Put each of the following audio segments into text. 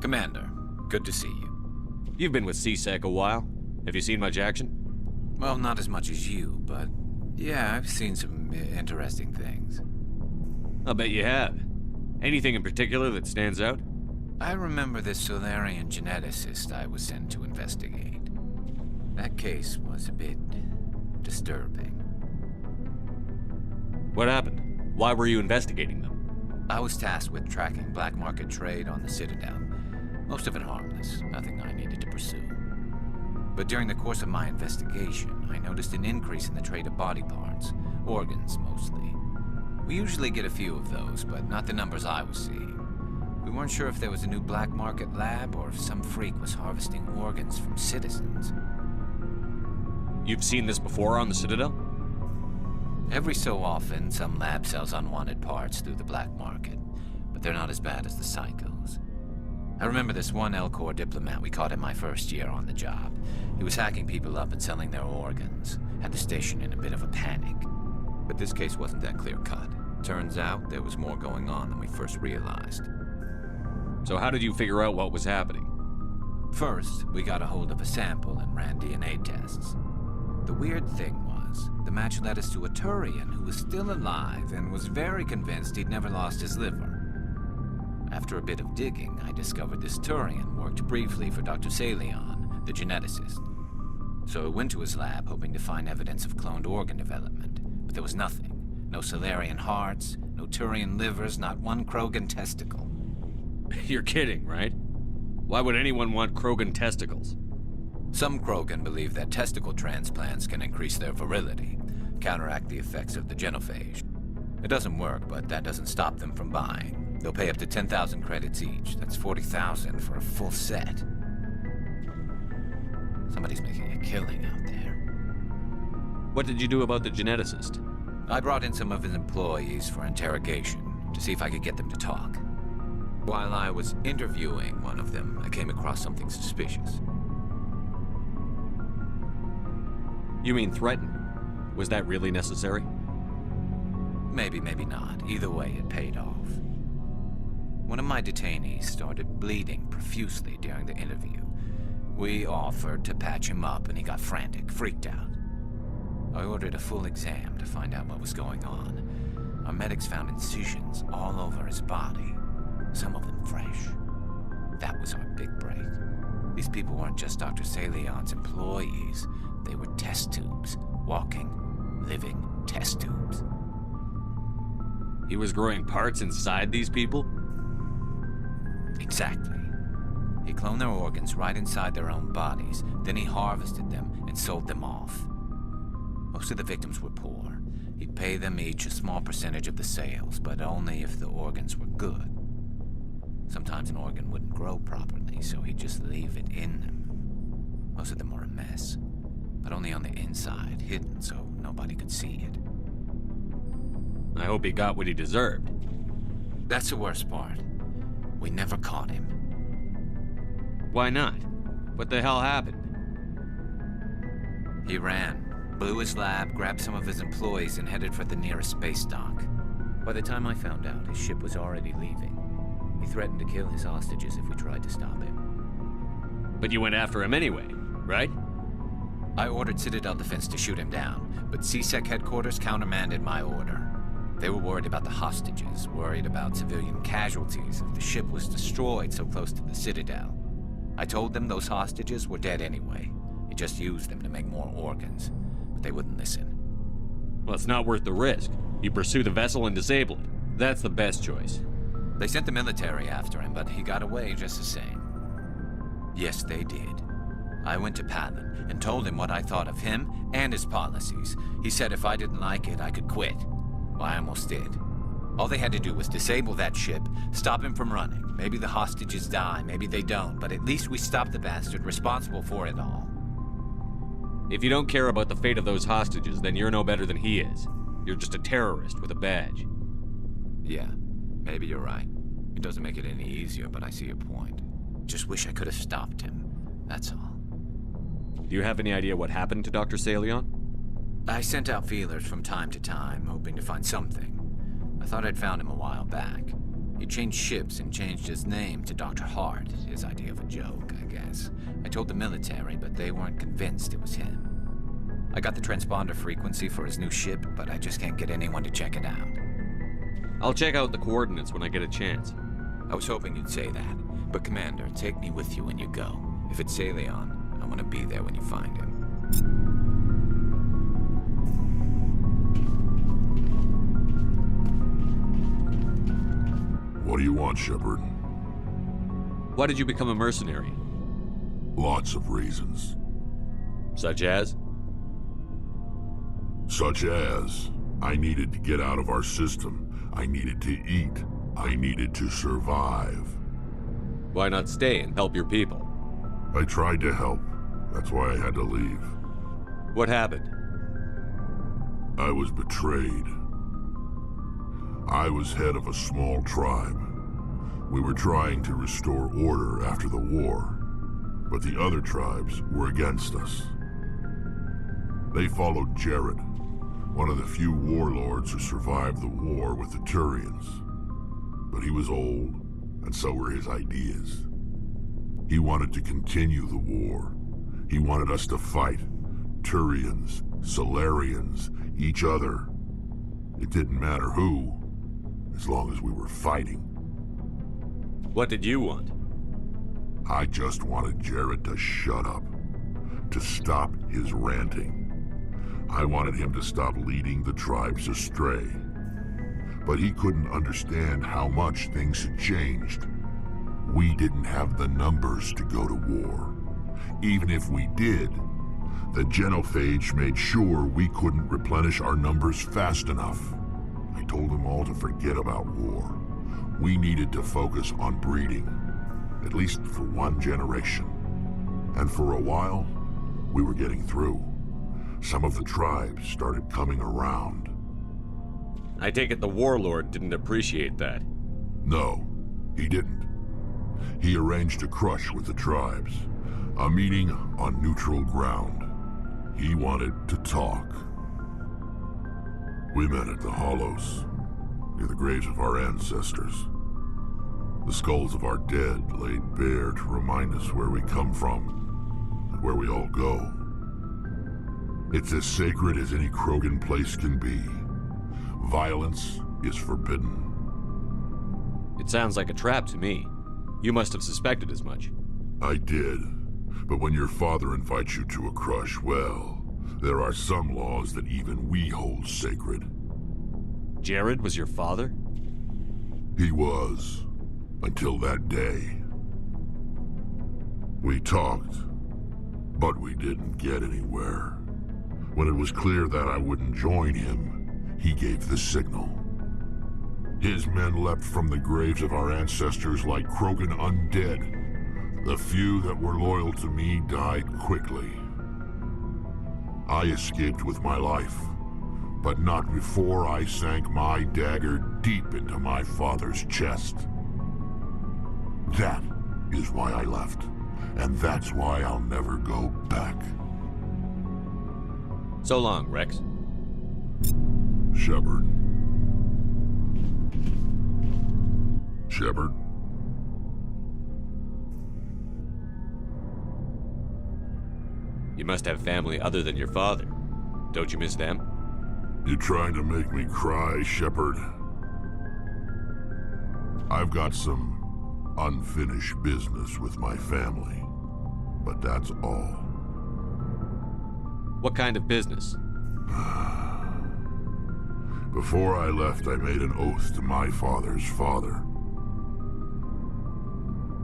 Commander, good to see you. You've been with CSEC a while. Have you seen much action? Well, not as much as you, but yeah, I've seen some interesting things. I'll bet you have. Anything in particular that stands out? I remember this Solarian geneticist I was sent to investigate. That case was a bit disturbing. What happened? Why were you investigating them? I was tasked with tracking black market trade on the Citadel. Most of it harmless, nothing I needed to pursue. But during the course of my investigation, I noticed an increase in the trade of body parts, organs mostly. We usually get a few of those, but not the numbers I was seeing. We weren't sure if there was a new black market lab or if some freak was harvesting organs from citizens. You've seen this before on the Citadel? Every so often, some lab sells unwanted parts through the black market, but they're not as bad as the psychos. I remember this one L-Corps diplomat we caught in my first year on the job. He was hacking people up and selling their organs. Had the station in a bit of a panic. But this case wasn't that clear-cut. Turns out there was more going on than we first realized. So how did you figure out what was happening? First, we got a hold of a sample and ran DNA tests. The weird thing was, the match led us to a Turian who was still alive and was very convinced he'd never lost his liver. After a bit of digging, I discovered this Turian worked briefly for Dr. Salion, the geneticist. So I went to his lab hoping to find evidence of cloned organ development, but there was nothing. No Solarian hearts, no Turian livers, not one Krogan testicle. You're kidding, right? Why would anyone want Krogan testicles? Some Krogan believe that testicle transplants can increase their virility, counteract the effects of the genophage. It doesn't work, but that doesn't stop them from buying. They'll pay up to 10,000 credits each. That's 40,000 for a full set. Somebody's making a killing out there. What did you do about the geneticist? I brought in some of his employees for interrogation to see if I could get them to talk. While I was interviewing one of them, I came across something suspicious. You mean threaten? Was that really necessary? Maybe, maybe not. Either way, it paid off. One of my detainees started bleeding profusely during the interview. We offered to patch him up and he got frantic, freaked out. I ordered a full exam to find out what was going on. Our medics found incisions all over his body, some of them fresh. That was our big break. These people weren't just Dr. Salion's employees. They were test tubes, walking, living test tubes. He was growing parts inside these people? Exactly. He cloned their organs right inside their own bodies, then he harvested them and sold them off. Most of the victims were poor. He'd pay them each a small percentage of the sales, but only if the organs were good. Sometimes an organ wouldn't grow properly, so he'd just leave it in them. Most of them were a mess, but only on the inside, hidden so nobody could see it. I hope he got what he deserved. That's the worst part. We never caught him. Why not? What the hell happened? He ran, blew his lab, grabbed some of his employees, and headed for the nearest space dock. By the time I found out, his ship was already leaving. He threatened to kill his hostages if we tried to stop him. But you went after him anyway, right? I ordered Citadel Defense to shoot him down, but CSEC headquarters countermanded my order. They were worried about the hostages, worried about civilian casualties if the ship was destroyed so close to the Citadel. I told them those hostages were dead anyway. He just used them to make more organs, but they wouldn't listen. Well, it's not worth the risk. You pursue the vessel and disable it. That's the best choice. They sent the military after him, but he got away just the same. Yes, they did. I went to Palin and told him what I thought of him and his policies. He said if I didn't like it, I could quit. Well, I almost did. All they had to do was disable that ship, stop him from running. Maybe the hostages die, maybe they don't, but at least we stopped the bastard responsible for it all. If you don't care about the fate of those hostages, then you're no better than he is. You're just a terrorist with a badge. Yeah, maybe you're right. It doesn't make it any easier, but I see your point. Just wish I could have stopped him. That's all. Do you have any idea what happened to Dr. Salion? I sent out feelers from time to time, hoping to find something. I thought I'd found him a while back. He changed ships and changed his name to Dr. Hart, his idea of a joke, I guess. I told the military, but they weren't convinced it was him. I got the transponder frequency for his new ship, but I just can't get anyone to check it out. I'll check out the coordinates when I get a chance. I was hoping you'd say that, but Commander, take me with you when you go. If it's Saleon, I want to be there when you find him. What do you want, Shepard? Why did you become a mercenary? Lots of reasons. Such as? Such as, I needed to get out of our system. I needed to eat. I needed to survive. Why not stay and help your people? I tried to help. That's why I had to leave. What happened? I was betrayed. I was head of a small tribe. We were trying to restore order after the war, but the other tribes were against us. They followed Jared, one of the few warlords who survived the war with the Turians. But he was old, and so were his ideas. He wanted to continue the war. He wanted us to fight. Turians, Solarians, each other. It didn't matter who, as long as we were fighting. What did you want? I just wanted Jared to shut up, to stop his ranting. I wanted him to stop leading the tribes astray. But he couldn't understand how much things had changed. We didn't have the numbers to go to war. Even if we did, the genophage made sure we couldn't replenish our numbers fast enough. I told them all to forget about war. We needed to focus on breeding, at least for one generation. And for a while, we were getting through. Some of the tribes started coming around. I take it the warlord didn't appreciate that. No, he didn't. He arranged a crush with the tribes, a meeting on neutral ground. He wanted to talk. We met at the Hollows, near the graves of our ancestors. The skulls of our dead laid bare to remind us where we come from and where we all go. It's as sacred as any Krogan place can be. Violence is forbidden. It sounds like a trap to me. You must have suspected as much. I did. But when your father invites you to a crush, well, there are some laws that even we hold sacred. Jared was your father? He was, until that day. We talked, but we didn't get anywhere. When it was clear that I wouldn't join him, he gave the signal. His men leapt from the graves of our ancestors like Krogan undead. The few that were loyal to me died quickly. I escaped with my life, but not before I sank my dagger deep into my father's chest. That is why I left, and that's why I'll never go back. So long, Rex. Shepard. Shepard? You must have family other than your father. Don't you miss them? You trying to make me cry, Shepard? I've got some unfinished business with my family, but that's all. What kind of business? Before I left, I made an oath to my father's father.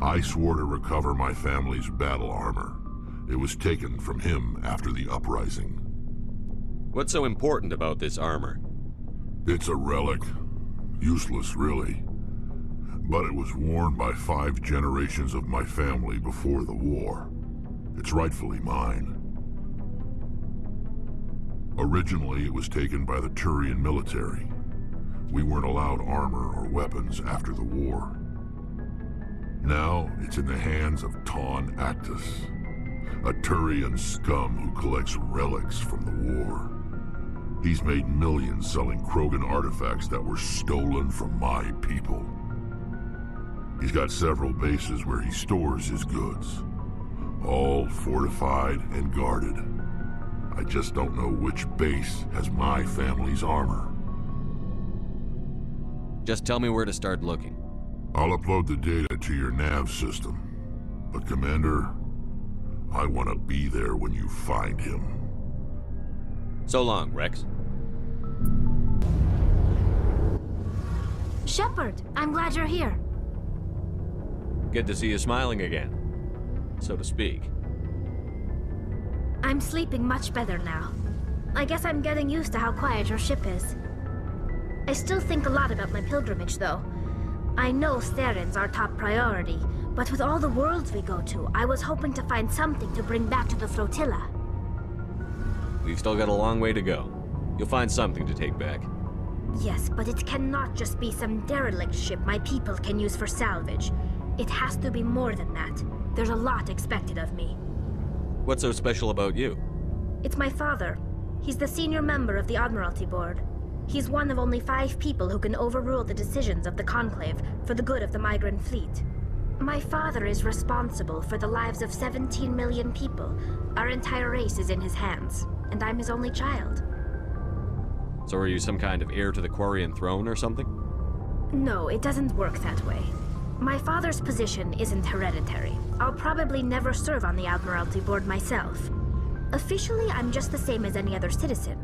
I swore to recover my family's battle armor. It was taken from him after the uprising. What's so important about this armor? It's a relic. Useless, really. But it was worn by 5 generations of my family before the war. It's rightfully mine. Originally, it was taken by the Turian military. We weren't allowed armor or weapons after the war. Now, it's in the hands of Ton Actus, a Turian scum who collects relics from the war. He's made millions selling Krogan artifacts that were stolen from my people. He's got several bases where he stores his goods. All fortified and guarded. I just don't know which base has my family's armor. Just tell me where to start looking. I'll upload the data to your nav system. But Commander, I want to be there when you find him. So long, Rex. Shepard, I'm glad you're here. Good to see you smiling again, so to speak. I'm sleeping much better now. I guess I'm getting used to how quiet your ship is. I still think a lot about my pilgrimage, though. I know Saren's our top priority, but with all the worlds we go to, I was hoping to find something to bring back to the flotilla. We've still got a long way to go. You'll find something to take back. Yes, but it cannot just be some derelict ship my people can use for salvage. It has to be more than that. There's a lot expected of me. What's so special about you? It's my father. He's the senior member of the Admiralty Board. He's one of only 5 people who can overrule the decisions of the Conclave for the good of the migrant fleet. My father is responsible for the lives of 17 million people. Our entire race is in his hands, and I'm his only child. So are you some kind of heir to the Quarian throne or something? No, it doesn't work that way. My father's position isn't hereditary. I'll probably never serve on the Admiralty Board myself. Officially, I'm just the same as any other citizen.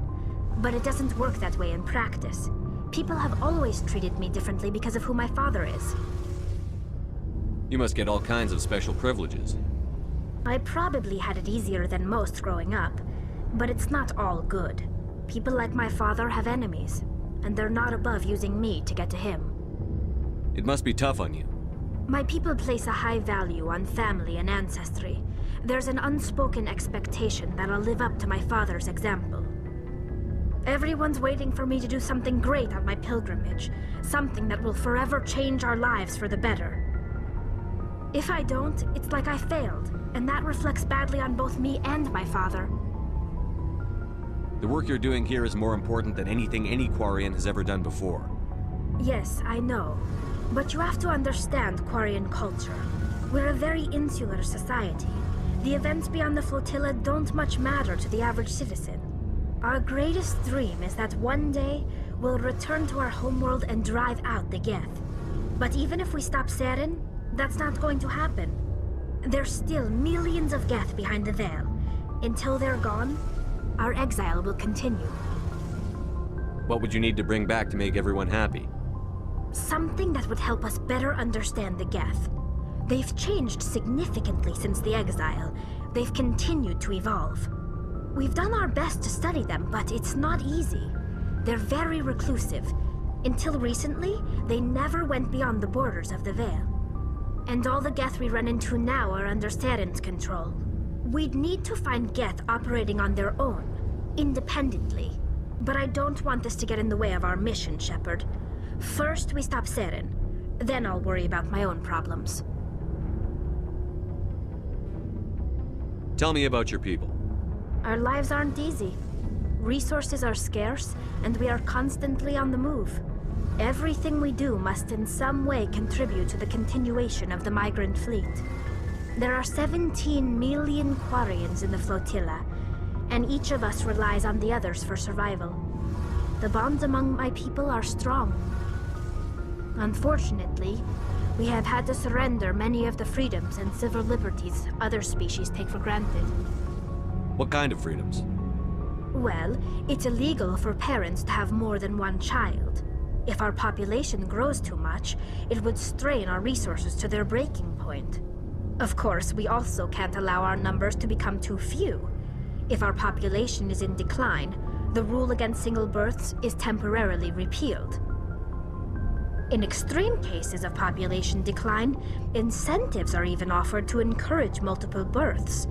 But it doesn't work that way in practice. People have always treated me differently because of who my father is. You must get all kinds of special privileges. I probably had it easier than most growing up, but it's not all good. People like my father have enemies, and they're not above using me to get to him. It must be tough on you. My people place a high value on family and ancestry. There's an unspoken expectation that I'll live up to my father's example. Everyone's waiting for me to do something great on my pilgrimage, something that will forever change our lives for the better. If I don't, it's like I failed, and that reflects badly on both me and my father. The work you're doing here is more important than anything any Quarian has ever done before. Yes, I know. But you have to understand Quarian culture. We're a very insular society. The events beyond the flotilla don't much matter to the average citizen. Our greatest dream is that one day we'll return to our homeworld and drive out the Geth. But even if we stop Saren, that's not going to happen. There's still millions of Geth behind the veil. Until they're gone, our exile will continue. What would you need to bring back to make everyone happy? Something that would help us better understand the Geth. They've changed significantly since the exile. They've continued to evolve. We've done our best to study them, but it's not easy. They're very reclusive. Until recently, they never went beyond the borders of the Veil. And all the Geth we run into now are under Saren's control. We'd need to find Geth operating on their own, independently. But I don't want this to get in the way of our mission, Shepard. First, we stop Saren. Then I'll worry about my own problems. Tell me about your people. Our lives aren't easy. Resources are scarce, and we are constantly on the move. Everything we do must in some way contribute to the continuation of the migrant fleet. There are 17 million Quarians in the flotilla, and each of us relies on the others for survival. The bonds among my people are strong. Unfortunately, we have had to surrender many of the freedoms and civil liberties other species take for granted. What kind of freedoms? Well, it's illegal for parents to have more than one child. If our population grows too much, it would strain our resources to their breaking point. Of course, we also can't allow our numbers to become too few. If our population is in decline, the rule against single births is temporarily repealed. In extreme cases of population decline, incentives are even offered to encourage multiple births,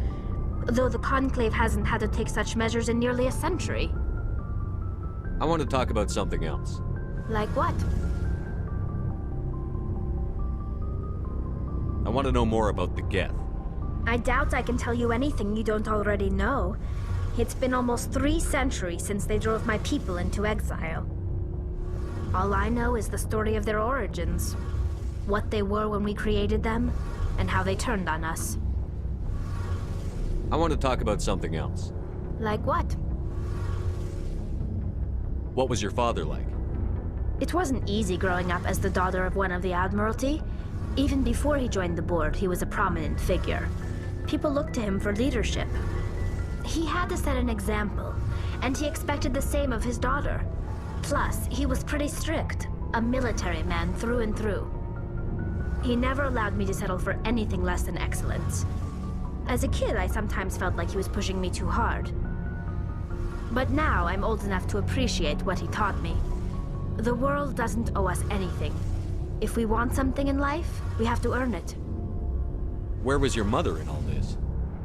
though the Conclave hasn't had to take such measures in nearly a century. I want to talk about something else. Like what? I want to know more about the Geth. I doubt I can tell you anything you don't already know. It's been almost 3 centuries since they drove my people into exile. All I know is the story of their origins. what they were when we created them, and how they turned on us. I want to talk about something else. Like what? What was your father like? It wasn't easy growing up as the daughter of one of the Admiralty. Even before he joined the board, he was a prominent figure. People looked to him for leadership. He had to set an example, and he expected the same of his daughter. Plus, he was pretty strict, a military man through and through. He never allowed me to settle for anything less than excellence. As a kid, I sometimes felt like he was pushing me too hard. But now I'm old enough to appreciate what he taught me. The world doesn't owe us anything. If we want something in life, we have to earn it. Where was your mother in all this?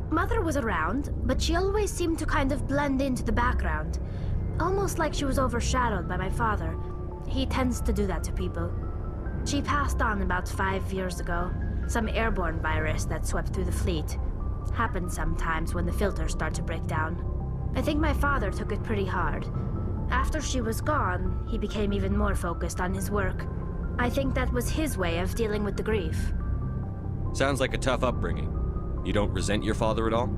Mother was around, but she always seemed to kind of blend into the background. Almost like she was overshadowed by my father. He tends to do that to people. She passed on about 5 years ago. Some airborne virus that swept through the fleet. Happens sometimes when the filters start to break down. I think my father took it pretty hard. After she was gone, he became even more focused on his work. I think that was his way of dealing with the grief. Sounds like a tough upbringing. You don't resent your father at all?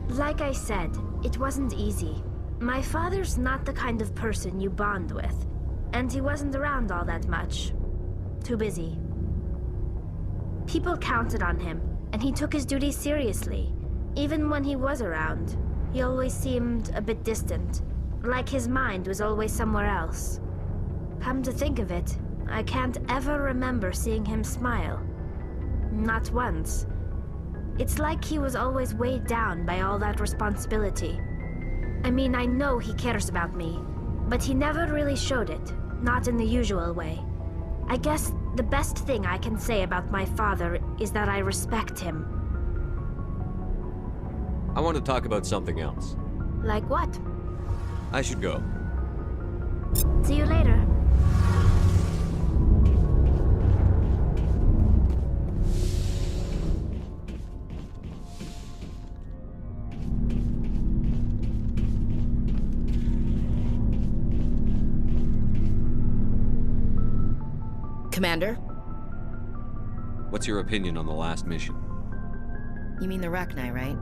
Like I said, it wasn't easy. My father's not the kind of person you bond with, and he wasn't around all that much. Too busy. People counted on him, and he took his duties seriously. Even when he was around, he always seemed a bit distant, like his mind was always somewhere else. Come to think of it, I can't ever remember seeing him smile. Not once. It's like he was always weighed down by all that responsibility. I mean, I know he cares about me, but he never really showed it, not in the usual way. I guess the best thing I can say about my father is that I respect him. I want to talk about something else. Like what? I should go. See you later. Commander? What's your opinion on the last mission? You mean the Rachni, right?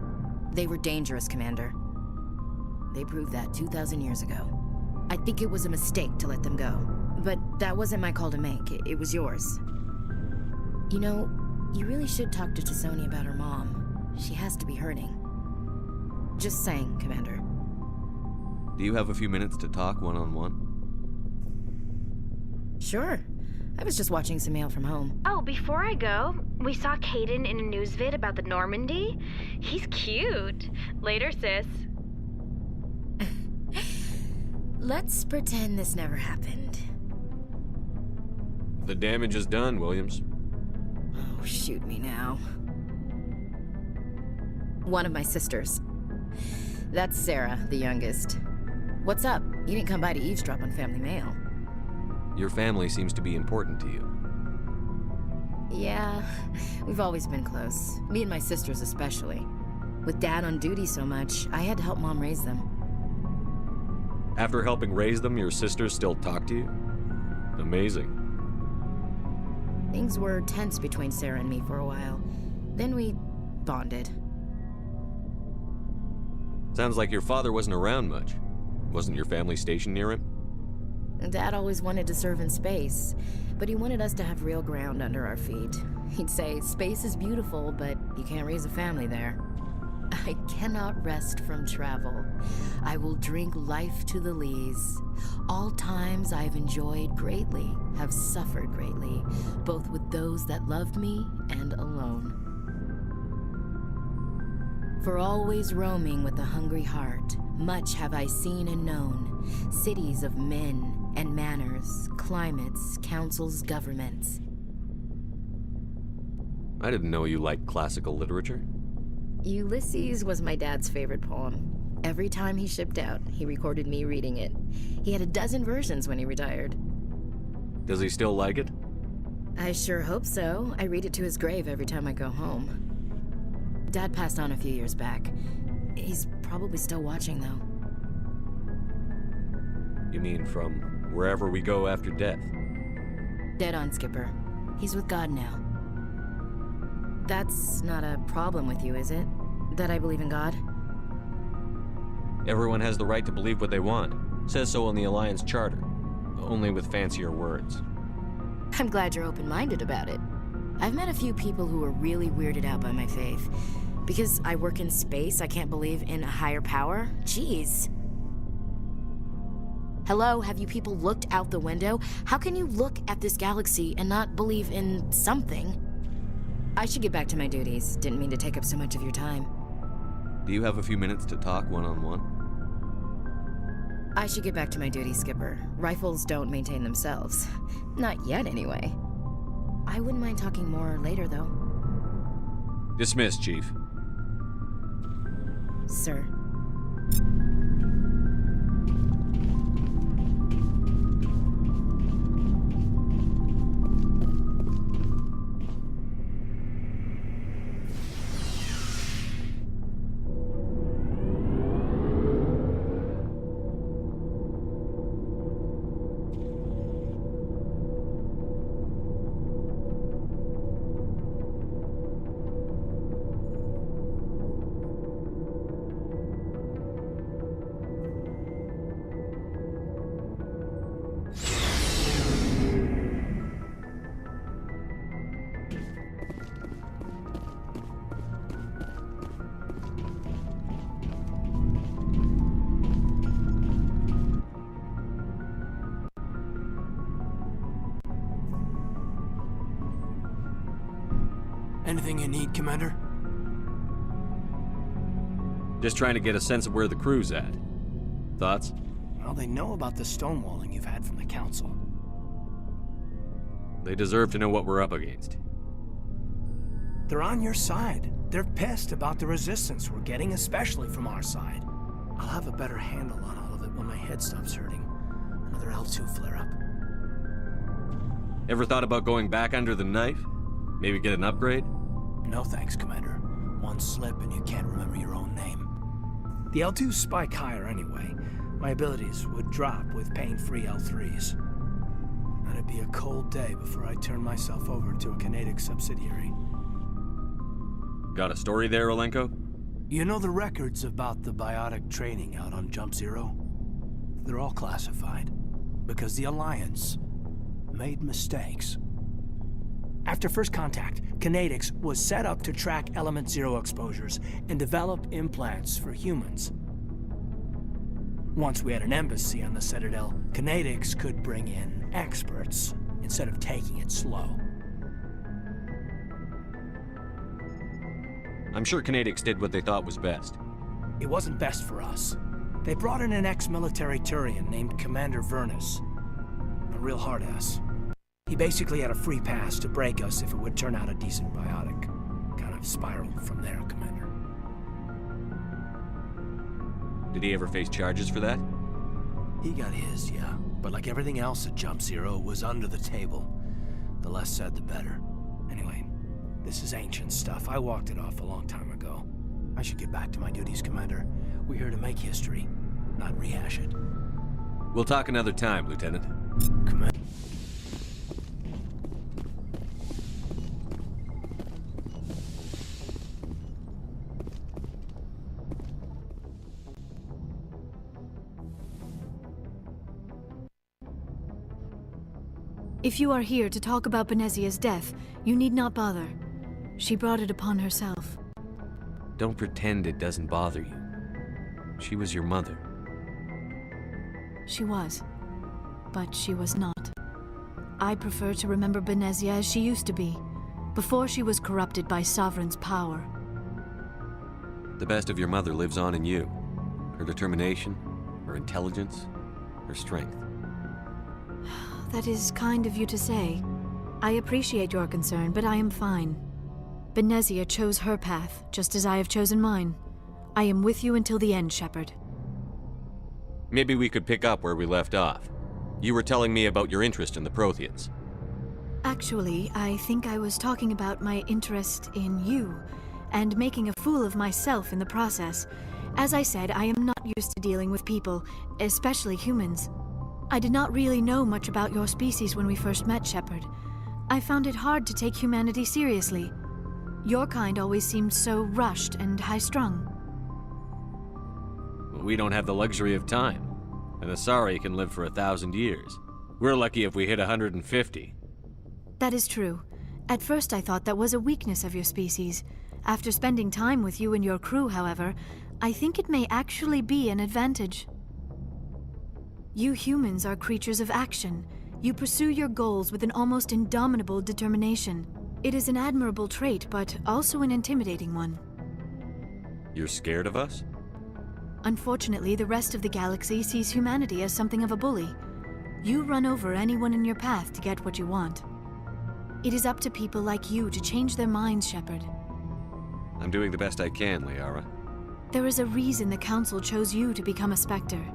They were dangerous, Commander. They proved that 2,000 years ago. I think it was a mistake to let them go. But that wasn't my call to make. It was yours. You know, you really should talk to T'Soni about her mom. She has to be hurting. Just saying, Commander. Do you have a few minutes to talk one-on-one? Sure. I was just watching some mail from home. Oh, before I go, we saw Caden in a news vid about the Normandy. He's cute. Later, sis. Let's pretend this never happened. The damage is done, Williams. Oh, shoot me now. One of my sisters. That's Sarah, the youngest. What's up? You didn't come by to eavesdrop on family mail. Your family seems to be important to you. Yeah, we've always been close. Me and my sisters especially. With Dad on duty so much, I had to help Mom raise them. After helping raise them, your sisters still talk to you? Amazing. Things were tense between Sarah and me for a while. Then we bonded. Sounds like your father wasn't around much. Wasn't your family stationed near him? Dad always wanted to serve in space, but he wanted us to have real ground under our feet. He'd say, space is beautiful, but you can't raise a family there. I cannot rest from travel. I will drink life to the lees. All times I've enjoyed greatly, have suffered greatly, both with those that loved me and alone. For always roaming with a hungry heart, much have I seen and known, cities of men and manners, climates, councils, governments. I didn't know you liked classical literature. Ulysses was my dad's favorite poem. Every time he shipped out, he recorded me reading it. He had a dozen versions when he retired. Does he still like it? I sure hope so. I read it to his grave every time I go home. Dad passed on a few years back. He's probably still watching, though. You mean from wherever we go after death? Dead on, Skipper. He's with God now. That's not a problem with you, is it? That I believe in God? Everyone has the right to believe what they want. Says so in the Alliance Charter. Only with fancier words. I'm glad you're open-minded about it. I've met a few people who are really weirded out by my faith. Because I work in space, I can't believe in a higher power? Jeez. Hello, have you people looked out the window? How can you look at this galaxy and not believe in something? I should get back to my duties. Didn't mean to take up so much of your time. Do you have a few minutes to talk one-on-one? I should get back to my duties, Skipper. Rifles don't maintain themselves. Not yet, anyway. I wouldn't mind talking more later, though. Dismissed, Chief. Sir. Anything you need, Commander? Just trying to get a sense of where the crew's at. Thoughts? Well, they know about the stonewalling you've had from the Council. They deserve to know what we're up against. They're on your side. They're pissed about the resistance we're getting, especially from our side. I'll have a better handle on all of it when my head stops hurting. Another L2 flare-up. Ever thought about going back under the knife? Maybe get an upgrade? No thanks, Commander. One slip and you can't remember your own name. The L2s spike higher anyway. My abilities would drop with pain-free L3s. And it'd be a cold day before I turn myself over to a Canadic subsidiary. Got a story there, Olenko? You know the records about the biotic training out on Jump Zero? They're all classified. Because the Alliance made mistakes. After first contact, Kinetics was set up to track Element Zero exposures and develop implants for humans. Once we had an embassy on the Citadel, Kinetics could bring in experts instead of taking it slow. I'm sure Kinetics did what they thought was best. It wasn't best for us. They brought in an ex-military Turian named Commander Vernus. A real hard-ass. He basically had a free pass to break us if it would turn out a decent biotic. Kind of spiraled from there, Commander. Did he ever face charges for that? He got his, yeah. But like everything else at Jump Zero, it was under the table. The less said, the better. Anyway, this is ancient stuff. I walked it off a long time ago. I should get back to my duties, Commander. We're here to make history, not rehash it. We'll talk another time, Lieutenant. Commander. If you are here to talk about Benezia's death, you need not bother. She brought it upon herself. Don't pretend it doesn't bother you. She was your mother. She was. But she was not. I prefer to remember Benezia as she used to be, before she was corrupted by Sovereign's power. The best of your mother lives on in you. Her determination, her intelligence, her strength. That is kind of you to say. I appreciate your concern, but I am fine. Benezia chose her path, just as I have chosen mine. I am with you until the end, Shepard. Maybe we could pick up where we left off. You were telling me about your interest in the Protheans. Actually, I think I was talking about my interest in you, and making a fool of myself in the process. As I said, I am not used to dealing with people, especially humans. I did not really know much about your species when we first met, Shepard. I found it hard to take humanity seriously. Your kind always seemed so rushed and high-strung. We don't have the luxury of time. An Asari can live for 1,000 years. We're lucky if we hit 150. That is true. At first I thought that was a weakness of your species. After spending time with you and your crew, however, I think it may actually be an advantage. You humans are creatures of action. You pursue your goals with an almost indomitable determination. It is an admirable trait, but also an intimidating one. You're scared of us? Unfortunately, the rest of the galaxy sees humanity as something of a bully. You run over anyone in your path to get what you want. It is up to people like you to change their minds, Shepard. I'm doing the best I can, Liara. There is a reason the Council chose you to become a Spectre.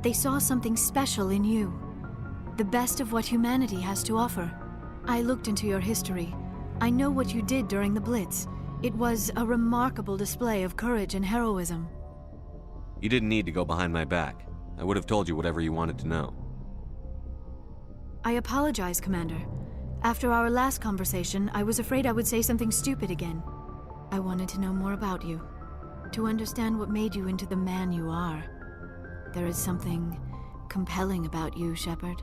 They saw something special in you. The best of what humanity has to offer. I looked into your history. I know what you did during the Blitz. It was a remarkable display of courage and heroism. You didn't need to go behind my back. I would have told you whatever you wanted to know. I apologize, Commander. After our last conversation, I was afraid I would say something stupid again. I wanted to know more about you. To understand what made you into the man you are. There is something compelling about you, Shepard.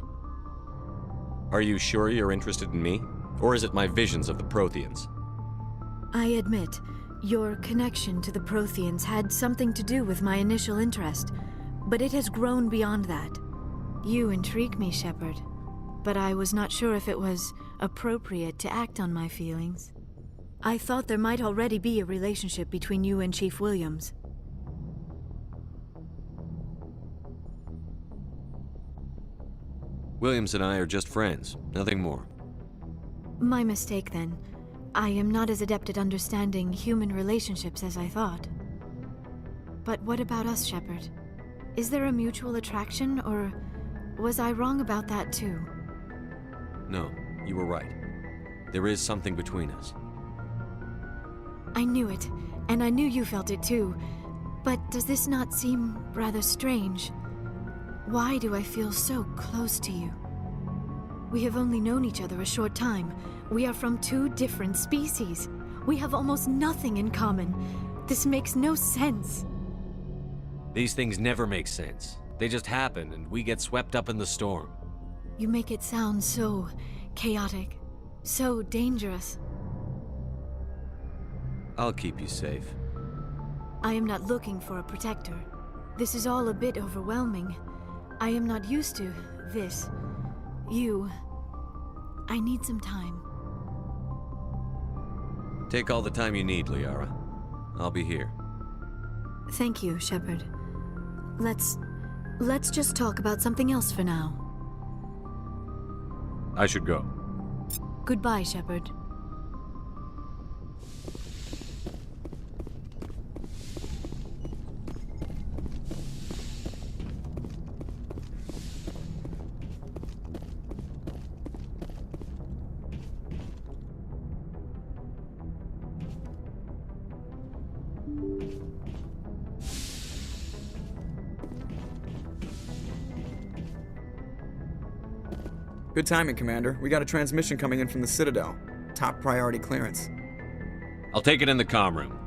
Are you sure you're interested in me? Or is it my visions of the Protheans? I admit, your connection to the Protheans had something to do with my initial interest, but it has grown beyond that. You intrigue me, Shepard, but I was not sure if it was appropriate to act on my feelings. I thought there might already be a relationship between you and Chief Williams. Williams and I are just friends, nothing more. My mistake, then. I am not as adept at understanding human relationships as I thought. But what about us, Shepard? Is there a mutual attraction, or was I wrong about that too? No, you were right. There is something between us. I knew it, and I knew you felt it too. But does this not seem rather strange? Why do I feel so close to you? We have only known each other a short time. We are from two different species. We have almost nothing in common. This makes no sense. These things never make sense. They just happen, and we get swept up in the storm. You make it sound so chaotic, so dangerous. I'll keep you safe. I am not looking for a protector. This is all a bit overwhelming. I am not used to this. You. I need some time. Take all the time you need, Liara. I'll be here. Thank you, Shepard. Let's just talk about something else for now. I should go. Goodbye, Shepard. Good timing, Commander. We got a transmission coming in from the Citadel. Top priority clearance. I'll take it in the comm room.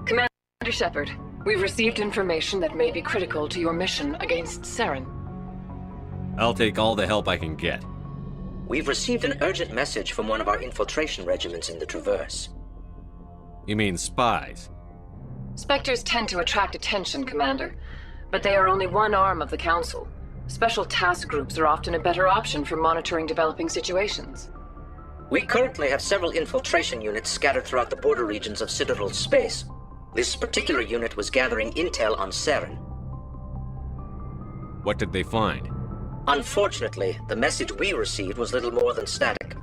Commander Shepard, we've received information that may be critical to your mission against Saren. I'll take all the help I can get. We've received an urgent message from one of our infiltration regiments in the Traverse. You mean spies? Spectres tend to attract attention, Commander, but they are only one arm of the Council. Special task groups are often a better option for monitoring developing situations. We currently have several infiltration units scattered throughout the border regions of Citadel space. This particular unit was gathering intel on Saren. What did they find? Unfortunately, the message we received was little more than static.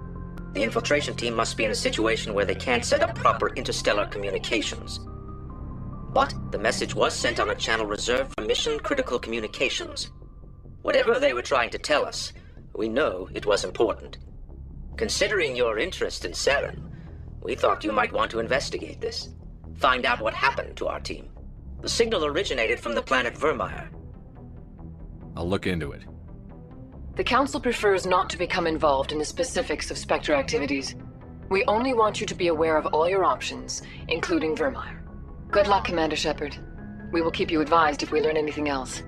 The infiltration team must be in a situation where they can't set up proper interstellar communications. But the message was sent on a channel reserved for mission-critical communications. Whatever they were trying to tell us, we know it was important. Considering your interest in Saren, we thought you might want to investigate this. find out what happened to our team. The signal originated from the planet Vermeer. I'll look into it. The Council prefers not to become involved in the specifics of Spectre activities. We only want you to be aware of all your options, including Vermeer. Good luck, Commander Shepard. We will keep you advised if we learn anything else.